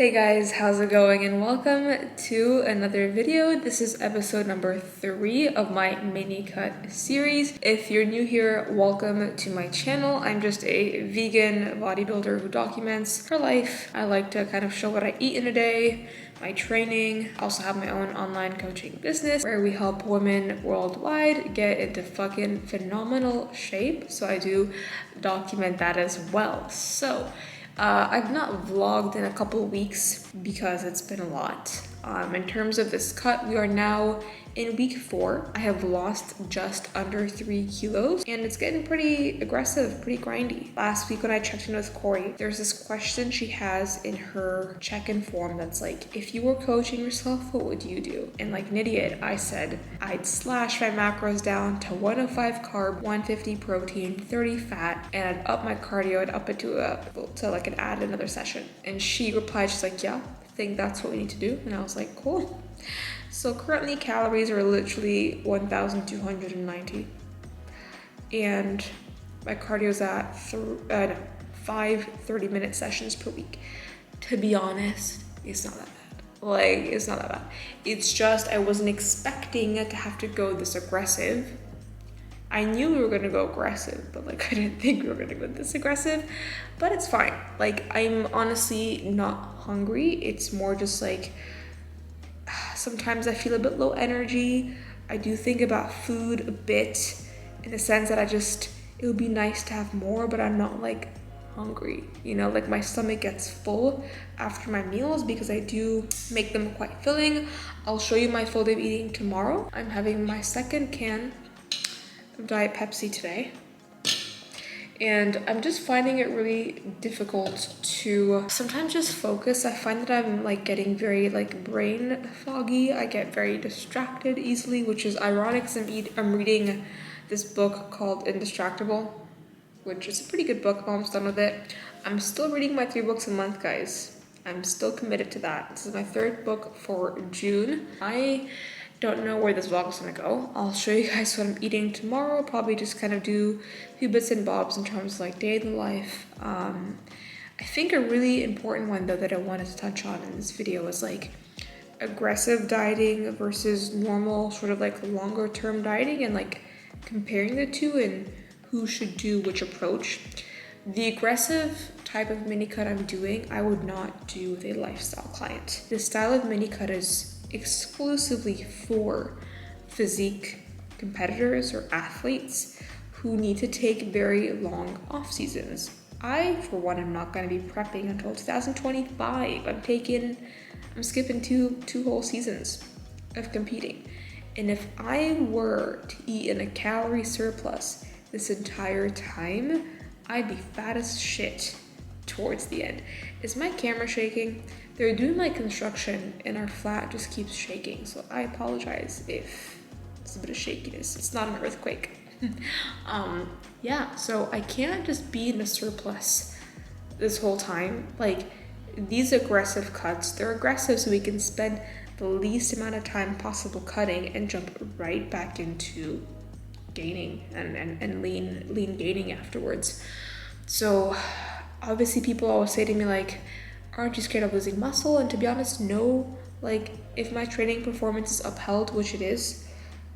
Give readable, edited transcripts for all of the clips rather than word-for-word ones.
Hey guys, how's it going? And welcome to another video. This is episode number 3 of my Minicut series. If you're new here, welcome to my channel. I'm just a vegan bodybuilder who documents her life. I like to kind of show what I eat in a day, my training. I also have my own online coaching business where we help women worldwide get into fucking phenomenal shape. So I do document that as well. I've not vlogged in a couple of weeks because it's been a lot. In terms of this cut, we are now in week 4. I have lost just under 3 kilos and it's getting pretty aggressive, pretty grindy. Last week when I checked in with Corey, there's this question she has in her check-in form that's like, if you were coaching yourself, what would you do? And like an idiot, I said, I'd slash my macros down to 105 carb, 150 protein, 30 fat, and I'd up my cardio and up it to like add another session. And she replied, she's like, yeah, I think that's what we need to do. And I was like, cool. So currently calories are literally 1,290 and my cardio's at 5 30-minute sessions per week. To be honest, it's not that bad. It's not that bad. It's just I wasn't expecting to have to go this aggressive. I knew we were gonna go aggressive, but I didn't think we were gonna go this aggressive, but it's fine. I'm honestly not hungry. It's more just sometimes I feel a bit low energy. I do think about food a bit in the sense that it would be nice to have more, but I'm not hungry. My stomach gets full after my meals because I do make them quite filling. I'll show you my full day of eating tomorrow. I'm having my second can of Diet Pepsi today. And I'm just finding it really difficult to sometimes just focus. I find that I'm getting very brain foggy. I get very distracted easily, which is ironic because I'm reading this book called Indistractable, which is a pretty good book. I'm almost done with it. I'm still reading my 3 books a month, guys. I'm still committed to that. This is my 3rd book for June. I don't know where this vlog is gonna go. I'll show you guys what I'm eating tomorrow. Probably just kind of do a few bits and bobs in terms of day in the life. I think a really important one though that I wanted to touch on in this video is aggressive dieting versus normal sort of longer term dieting and comparing the two and who should do which approach. The aggressive type of mini cut I'm doing, I would not do with a lifestyle client. This style of mini cut is exclusively for physique competitors or athletes who need to take very long off seasons. I, for one, am not going to be prepping until 2025. I'm skipping two whole seasons of competing. And if I were to eat in a calorie surplus this entire time, I'd be fat as shit towards the end. Is my camera shaking? They're doing construction and our flat just keeps shaking. So I apologize if it's a bit of shakiness. It's not an earthquake. Yeah, so I can't just be in a surplus this whole time. These aggressive cuts, they're aggressive so we can spend the least amount of time possible cutting and jump right back into gaining and lean gaining afterwards. So obviously people always say to me aren't you scared of losing muscle? And to be honest, no. If my training performance is upheld, which it is,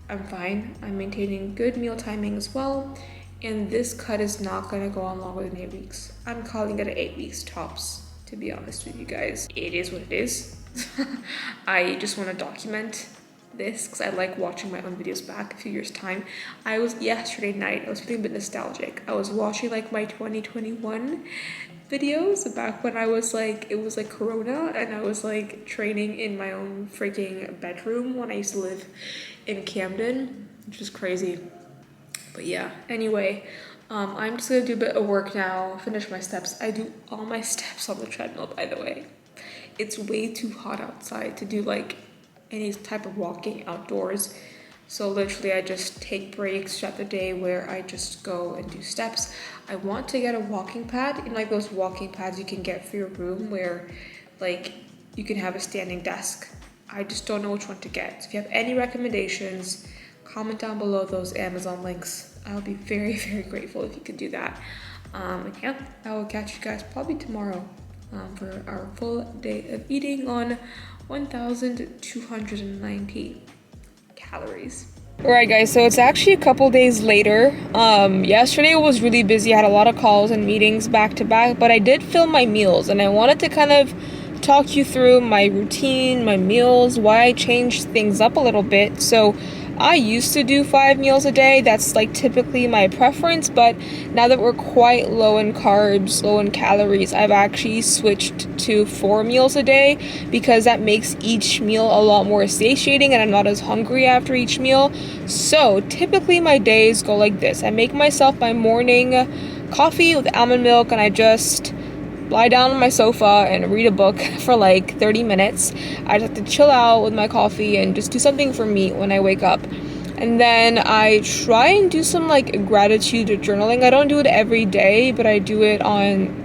I'm fine. I'm maintaining good meal timing as well. And this cut is not gonna go on longer than 8 weeks. I'm calling it 8 weeks tops, to be honest with you guys. It is what it is. I just wanna document this because I like watching my own videos back a few years time. Yesterday night, I was feeling a bit nostalgic. I was watching my 2021 videos back when I was it was Corona and I was training in my own freaking bedroom when I used to live in Camden, which is crazy. But yeah, anyway, I'm just gonna do a bit of work now, finish my steps. I do all my steps on the treadmill, by the way. It's way too hot outside to do any type of walking outdoors. So literally I just take breaks throughout the day where I just go and do steps. I want to get a walking pad, those walking pads you can get for your room where you can have a standing desk. I just don't know which one to get. So if you have any recommendations, comment down below those Amazon links. I would be very, very grateful if you could do that. Yeah, I will catch you guys probably tomorrow for our full day of eating on 1,290 calories. Alright guys, so it's actually a couple days later. Yesterday was really busy. I had a lot of calls and meetings back to back, but I did film my meals and I wanted to kind of talk you through my routine, my meals, why I changed things up a little bit. So I used to do 5 meals a day. That's like typically my preference, but now that we're quite low in carbs, low in calories, I've actually switched to 4 meals a day because that makes each meal a lot more satiating and I'm not as hungry after each meal. So typically my days go like this. I make myself my morning coffee with almond milk and I just lie down on my sofa and read a book for like 30 minutes. I just have to chill out with my coffee and just do something for me when I wake up. And then I try and do some like gratitude journaling. I don't do it every day, but I do it on,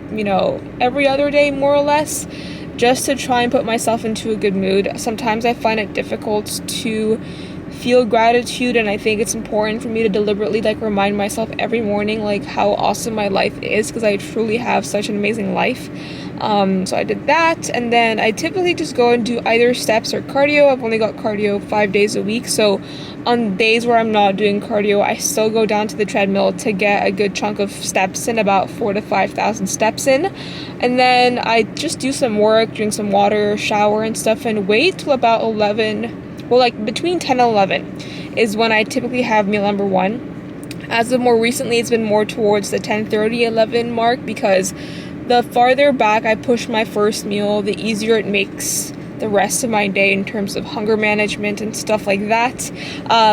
every other day more or less, just to try and put myself into a good mood. Sometimes I find it difficult to feel gratitude, and I think it's important for me to deliberately like remind myself every morning like how awesome my life is, because I truly have such an amazing life. So I did that, and then I typically just go and do either steps or cardio. I've only got cardio 5 days a week, so on days where I'm not doing cardio, I still go down to the treadmill to get a good chunk of steps in, about 4,000 to 5,000 steps in, and then I just do some work, drink some water, shower and stuff, and wait till about 11. Well, like between 10 and 11 is when I typically have meal number 1. As of more recently, it's been more towards the 10:30, 11 mark, because the farther back I push my first meal, the easier it makes the rest of my day in terms of hunger management and stuff like that.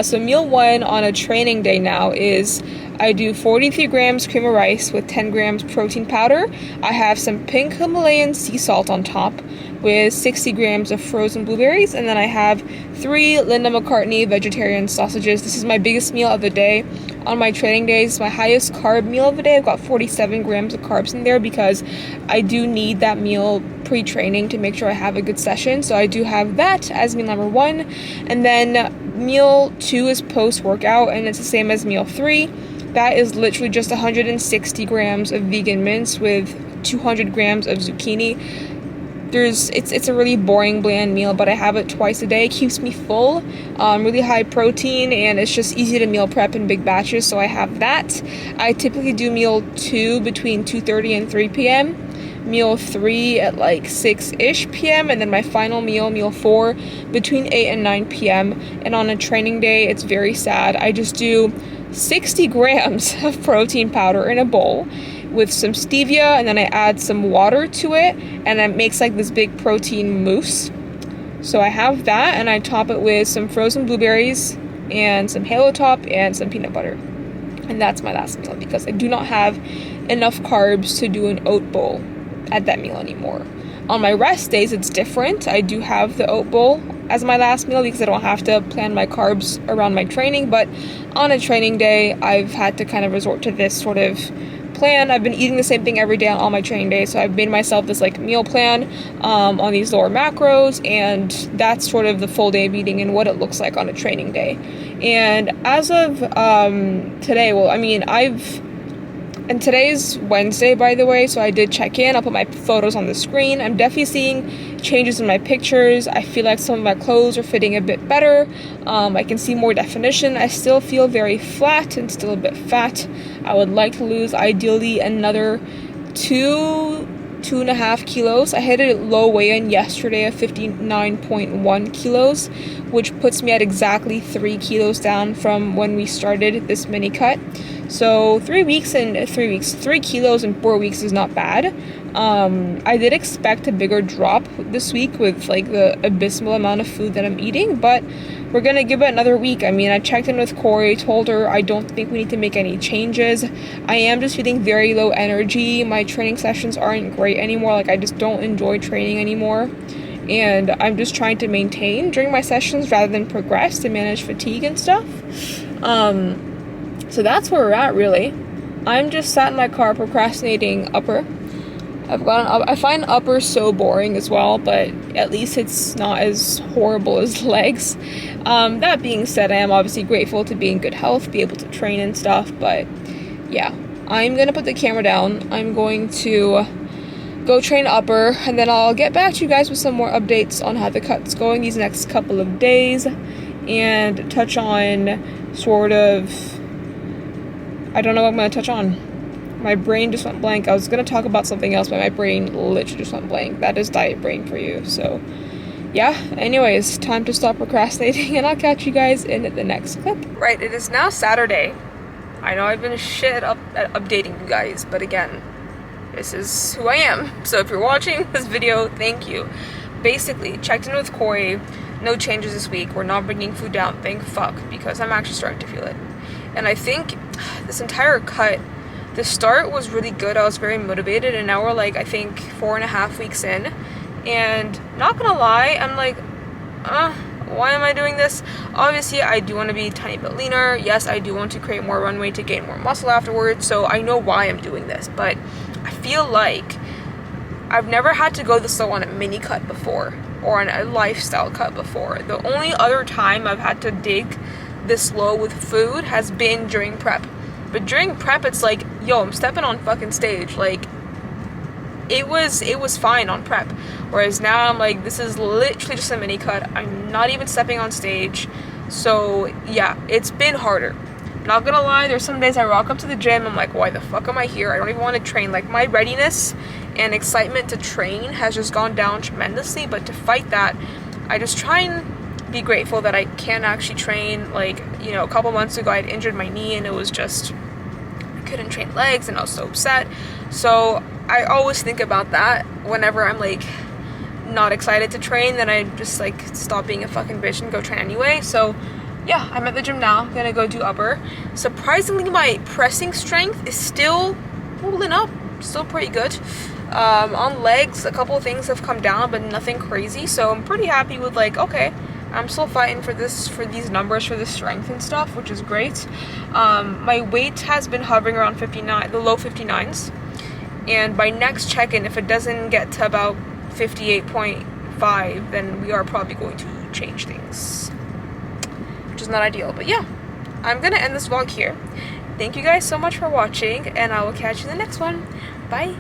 So meal 1 on a training day now is I do 43 grams cream of rice with 10 grams protein powder. I have some pink Himalayan sea salt on top with 60 grams of frozen blueberries, and then I have 3 Linda McCartney vegetarian sausages. This is my biggest meal of the day. On my training days, my highest carb meal of the day, I've got 47 grams of carbs in there because I do need that meal pre-training to make sure I have a good session. So I do have that as meal number 1. And then meal 2 is post-workout, and it's the same as meal 3. That is literally just 160 grams of vegan mince with 200 grams of zucchini. It's a really boring, bland meal, but I have it twice a day. It keeps me full, really high protein, and it's just easy to meal prep in big batches, so I have that. I typically do meal 2 between 2:30 and 3 p.m., meal 3 at like 6-ish p.m., and then my final meal, meal 4, between 8 and 9 p.m. And on a training day, it's very sad. I just do 60 grams of protein powder in a bowl with some stevia, and then I add some water to it, and it makes like this big protein mousse. So I have that, and I top it with some frozen blueberries and some Halo Top and some peanut butter. And that's my last meal because I do not have enough carbs to do an oat bowl at that meal anymore. On my rest days, it's different. I do have the oat bowl as my last meal because I don't have to plan my carbs around my training, but on a training day, I've had to kind of resort to this sort of plan. I've been eating the same thing every day on all my training days, so I've made myself this like meal plan on these lower macros, and that's sort of the full day of eating and what it looks like on a training day. And as of today, and today's Wednesday, by the way, so I did check in. I'll put my photos on the screen. I'm definitely seeing changes in my pictures. I feel like some of my clothes are fitting a bit better. I can see more definition. I still feel very flat and still a bit fat. I would like to lose, ideally, another 2.5 kilos. I hit a low weigh-in yesterday of 59.1 kilos, which puts me at exactly 3 kilos down from when we started this mini cut. So 3 kilos in 4 weeks is not bad. I did expect a bigger drop this week with like the abysmal amount of food that I'm eating, but we're gonna give it another week. I checked in with Corey, told her I don't think we need to make any changes. I am just feeling very low energy. My training sessions aren't great anymore. Like, I just don't enjoy training anymore. And I'm just trying to maintain during my sessions rather than progress to manage fatigue and stuff. So that's where we're at, really. I'm just sat in my car procrastinating upper. I find upper so boring as well, but at least it's not as horrible as legs. That being said, I am obviously grateful to be in good health, be able to train and stuff, but yeah. I'm gonna put the camera down. I'm going to go train upper, and then I'll get back to you guys with some more updates on how the cut's going these next couple of days, and touch on sort of, I don't know what I'm going to touch on. My brain just went blank. I was going to talk about something else, but my brain literally just went blank. That is diet brain for you. So yeah, anyways, time to stop procrastinating, and I'll catch you guys in the next clip. Right, it is now Saturday. I know I've been shit up at updating you guys, but again, this is who I am. So if you're watching this video, thank you. Basically, checked in with Corey. No changes this week. We're not bringing food down, thank fuck, because I'm actually starting to feel it. And I think this entire cut, the start was really good. I was very motivated, and now we're like, I think 4.5 weeks in, and not gonna lie, I'm like, why am I doing this? Obviously, I do want to be a tiny bit leaner. Yes, I do want to create more runway to gain more muscle afterwards, so I know why I'm doing this, but I feel like I've never had to go this slow on a mini cut before, or on a lifestyle cut before. The only other time I've had to dig this low with food has been during prep. But during prep, it's like, yo, I'm stepping on fucking stage. Like, it was fine on prep. Whereas now I'm like, this is literally just a mini cut. I'm not even stepping on stage. So yeah, it's been harder. Not gonna lie, there's some days I rock up to the gym, I'm like, why the fuck am I here? I don't even want to train. Like, my readiness and excitement to train has just gone down tremendously. But to fight that, I just try and be grateful that I can actually train. Like, you know, a couple months ago I'd injured my knee, and it was just, I couldn't train legs, and I was so upset. So I always think about that whenever I'm like not excited to train. Then I just like stop being a fucking bitch and go train anyway. So yeah, I'm at the gym now. I'm gonna go do upper. Surprisingly, my pressing strength is still holding up, still pretty good. On legs, a couple of things have come down, but nothing crazy. So I'm pretty happy with, like, okay, I'm still fighting for these numbers, for the strength and stuff, which is great. My weight has been hovering around 59, the low 59s. And by next check-in, if it doesn't get to about 58.5, then we are probably going to change things, which is not ideal. But yeah, I'm gonna end this vlog here. Thank you guys so much for watching, and I will catch you in the next one. Bye.